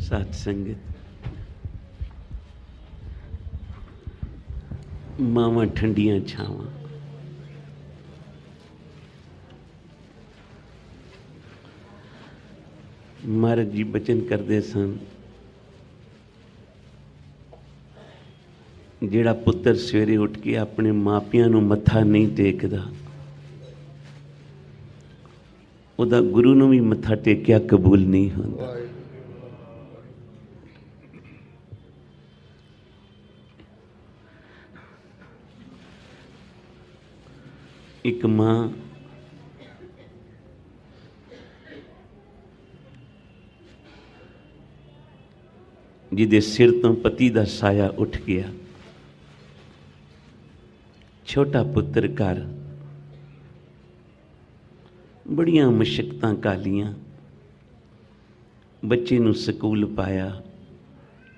सत संगत मावां ठंडियां छावां, महाराज जी बचन करते सन, जिहड़ा पुत्र सवेरे उठ के अपने मापियां नूं मत्था नहीं टेकदा, उहदा गुरु नूं भी मत्था टेकिया कबूल नहीं होंदा। एक मां जिहदे सिर तो पति दा साया उठ गया, छोटा पुत्र घर, बड़ियां मुशक्कतां घालियां, बच्चे नूं स्कूल पाया,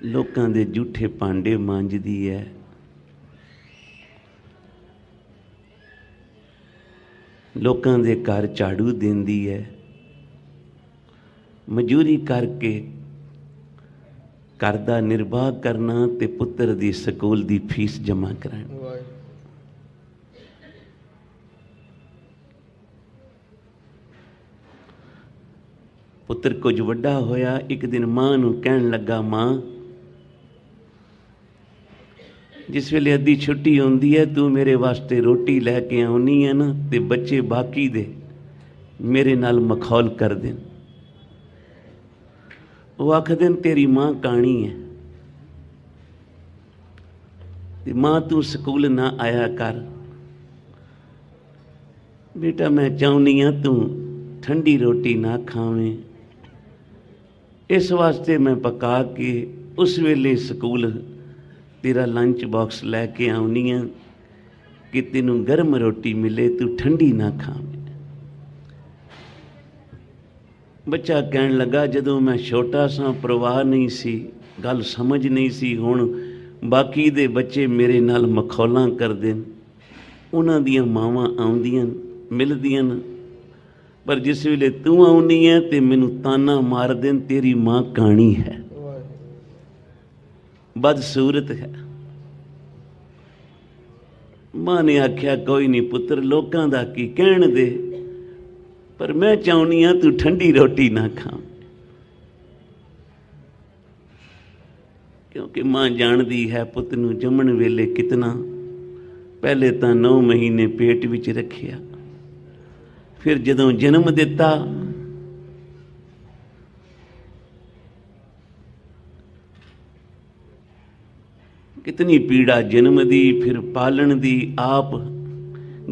लोकां दे झूठे भांडे मांजदी है, लोकां दे घर झाड़ू देंदी है, मजूरी करके घर दा निर्वाह करना ते पुत्र दी स्कूल दी फीस जमा करानी। पुत्र कुछ वड्डा होया, एक दिन मां नूं कहण लगा, मां जिस वेले अद्धी छुट्टी होंदी है तू मेरे वास्ते रोटी लैके आउनी है ना, ते बच्चे बाकी दे मेरे नाल मखौल कर देन। वो आखदे तेरी मां काणी है, ते मां तू स्कूल ना आया कर। बेटा मैं चाहुनी हाँ तू ठंडी रोटी ना खावें, इस वास्ते मैं पका के उस वेले स्कूल तेरा लंच बॉक्स लैके आउनी है कि तेनू गर्म रोटी मिले, तू ठंडी ना खावें। बच्चा कहन लगा, जदों मैं छोटा सा परवाह नहीं सी, गल समझ नहीं सी, हुण बाकी दे बच्चे मेरे नाल मखौलां करदे न, उन्हां दियां मावां आउंदियां मिलदियां न, पर जिस वेले तू आउनी है ते मैनू ताना मार देन, तेरी मां काणी है, बदसूरत है। मां ने आख्या कोई नहीं पुत्र, लोकां दा की कहण दे, पर मैं चाहुनी हाँ तू ठंडी रोटी ना खा, क्योंकि मां जानदी है पुत नूं जम्मण वेले कितना, पहले तां 9 महीने पेट विच रखिया, फिर जदों जन्म दिता कितनी पीड़ा जन्म दी, फिर पालन दी, आप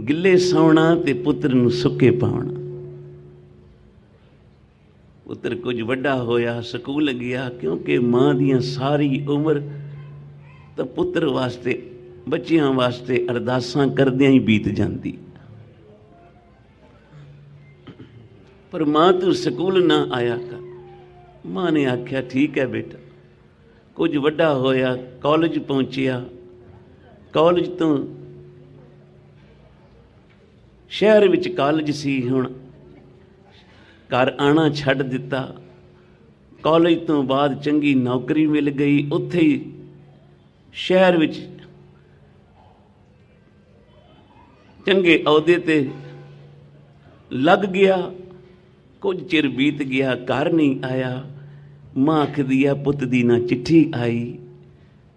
गिले सौना ते पुत्र नूं सुके पाउणा। पुत्र कुछ वड्डा होया, स्कूल गया, क्योंकि मां दियां सारी उम्र तो पुत्र वास्ते बच्चियां वास्ते अरदासां करदियां ही बीत जांदी। पर मां तू स्कूल ना आया कर। मां ने आख्या ठीक है बेटा। कुछ वड्डा होया, कॉलेज पहुंचिया, कॉलेज तो शहर विच कॉलेज सी, हुण घर आना छड्ड दिता। कॉलेज तो बाद चंगी नौकरी मिल गई, उत्थे ही शहर विच चंगे अहुदे ते लग गया। कुछ चिर बीत गया, घर नहीं आया। मां आखदी है पुत दी ना चिट्ठी आई,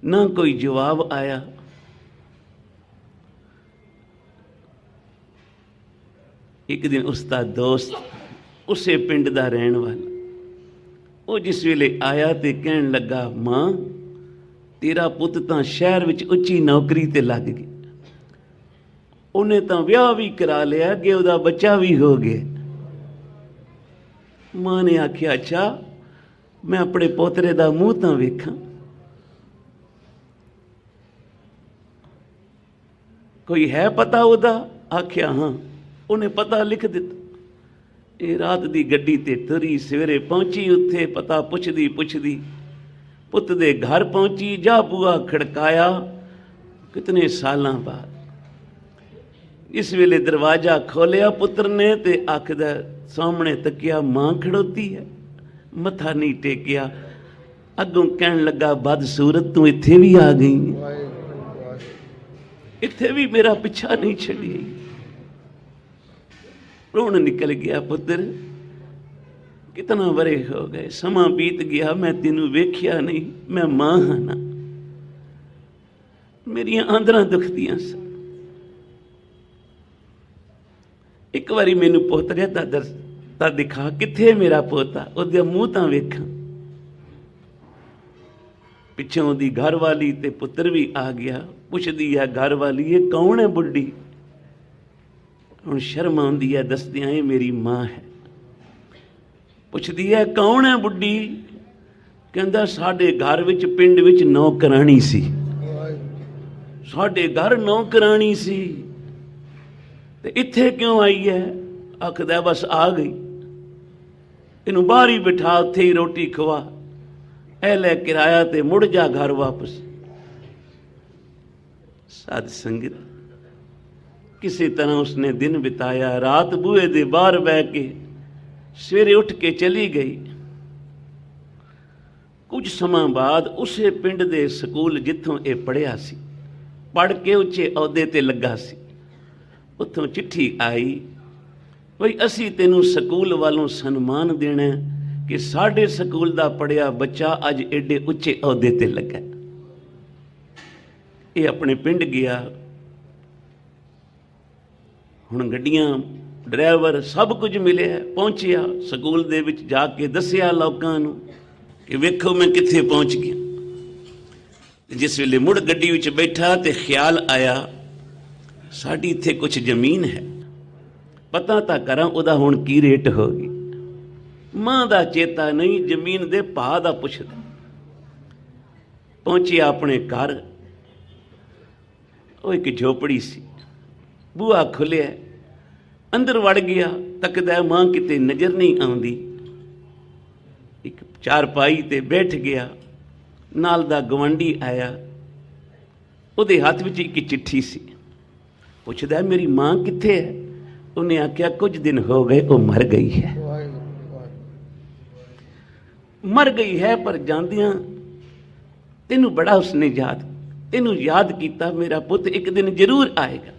ना कोई जवाब आया। एक दिन उसका दोस्त, उसे पिंड दा रहन वाला, वो जिस वेले आया ते कहन लगा, मां तेरा पुत तां शहर विच उच्ची नौकरी ते लग गया, उन्हें तां विआह भी करा लिया, कि उहदा बच्चा भी हो गया। मां ने आख्या अच्छा, मैं अपने पोतरे दा मूँह तां वेखां। कोई है पता उहदा? आख्या हाँ, उन्हें पता लिख दिता। ये रात दी गड्डी ते तुरी, सवेरे पहुंची उत्थे, पता पुछदी पुछदी पुत दे घर पहुंची। जा बुआ खड़काया, कितने सालां बाद इस वेले दरवाजा खोलिया पुत्र ने, ते आखदा सामने तकिया, मां खड़ोती है, मत्था नहीं टेकिया। अगों कहन लगा बदसूरत तू इत्थे भी आ गई, इत्थे भी मेरा पिछा नहीं छड़ी। रोन निकल गया, पुत्र कितना वरे हो गए, समा बीत गया, मैं तेनू वेख्या नहीं, मैं मां हाँ ना, मेरिया आंदरां दुखदियां सन। एक बारी मैनू पोतरे दा दिखा, किथे मेरा पोता, उहदा मूँह तां वेखां। पिछों दी घर वाली ते पुत्र भी आ गया, पुछदी है घर वाली ये कौन है बुढ़ी। हुण शर्म आउंदी है दसदियां ये मेरी मां है। पुछदी है कौन है बुढ़ी, कहंदा साडे घर विच पिंड विच नौकरानी सी, साडे घर नौकरानी सी ते इत्थे क्यों आई है। आखदा बस आ गई, इनू बाहर ही बिठा, उत्थे ही रोटी खवा, ए लै किराया ते मुड़ जा घर वापस। साध संगत किसी तरह उसने दिन बिताया, रात बूहे दे बाहर बह के सवेरे उठ के चली गई। कुछ समय बाद उसे पिंड दे स्कूल जिथों ये पढ़िया सी, पढ़ के उच्चे अहुदे ते लगा सी, उत्थों चिट्ठी आई बई असी तेनू स्कूल वालों सन्मान देना कि साढ़े स्कूल दा पढ़िया बच्चा अज एडे उच्चे अहुदे ते लगा। ये अपने पिंड गया, हुण गड्डियां ड्राइवर सब कुछ मिले, पहुंचिया स्कूल दे विच जाके दसिया लोकां नूं कि वेखो मैं कित्थे पहुंच गया। जिस वेले मुड़ गड्डी विच बैठा तो ख्याल आया साड़ी इत्थे कुछ जमीन है, पता तां करां उहदा हुण की रेट होगी। मां दा चेता नहीं, जमीन दे भाव दा पुछदा। पहुंचिया अपने घर, वो एक झोपड़ी सी, बूहा खुलिया, अंदर वड़ गया, तकदा मां किते नज़र नहीं आउंदी। एक चारपाई ते बैठ गया, नाल दा गवांढी आया, उहदे हत्थ विच एक चिट्ठी सी। पुछदा मेरी मां कित्थे है। उन्हें आख्या कुछ दिन हो गए वो मर गई है, मर गई है, पर जांदियां तेनू बड़ा उसने तेनू याद किया, मेरा पुत एक दिन जरूर आएगा।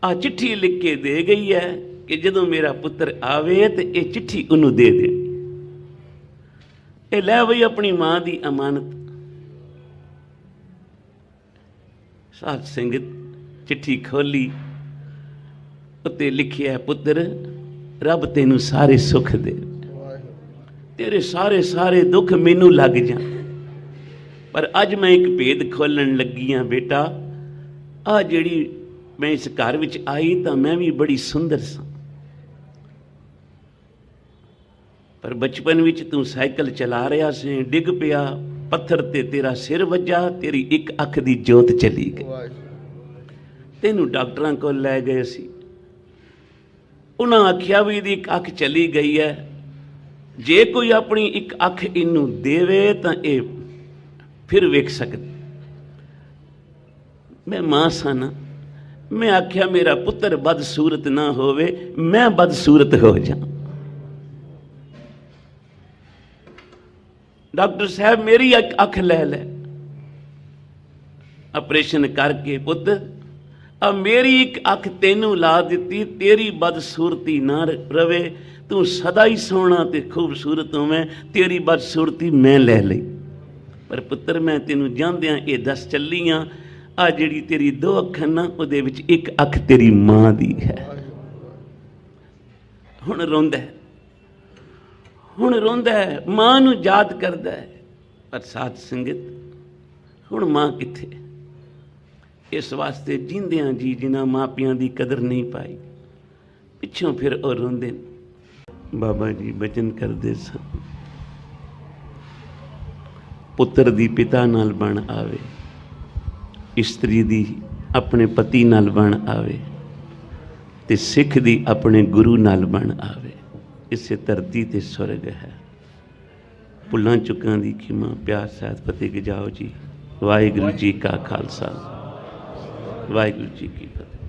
आ चिट्ठी लिख के दे गई है कि जदों मेरा पुत्र आवे तो ये चिट्ठी उन्होंने दे देनी। ये लै बई अपनी मां की अमानत। साध संगत चिट्ठी खोली, उत्ते लिखिया पुत्र रब तेनू सारे सुख दे, तेरे सारे सारे दुख मैनू लग जा, पर अज मैं एक भेद खोलन लगी हाँ बेटा। आ जिहड़ी मैं इस घर विच आई तो मैं भी बड़ी सुंदर सा, पर बचपन विच तू साइकिल चला रहा से, डिग पिया पत्थर ते तेरा सिर वज्जा, तेरी एक अख दी जोत चली गई। तेनू डॉक्टरां कोल लै गए सी, उन्हें आख्या भी इहदी एक अख चली गई है, जे कोई अपनी एक अख इनू देवे तो ये फिर वेख सकते। मैं मां सा ना, मैं आख्या मेरा पुत्र बदसूरत ना होवे, मैं बदसूरत हो जा। डॉक्टर साहब मेरी एक अख ले ले, ऑपरेशन करके पुत्र अब मेरी एक अख तेनू ला दी, तेरी बदसूरती ना रवे, तू सदा ही सोहना ते खूबसूरत होवें, तेरी बदसूरती मैं ले ली। पर पुत्र मैं तेनू जांदियां ये दस चली हाँ, आ जिहड़ी तेरी दो अखां ना उहदे विच एक अख तेरी मां दी है। हुण रोंदा है, हुण रोंदा है, मां नू याद करदा है। पर साध संगत हुण मां कित्थे। इस वास्ते जींदियां जी जिन्हां मापियां दी कदर नहीं पाई, पिछों फिर और रोंदे। बाबा जी बचन करदे सन, पुत्र दी पिता नाल बन आवे, इस्त्री दी अपने पति नाल बन आवे, ते सिख दी अपने गुरु नाल बन आवे। इसे धरती ते स्वर्ग है। भुल्लां चुकां दी खिमा, प्यार सहित फतेह जाओ जी। वाहिगुरू जी का खालसा, वाहिगुरू जी की फतेह।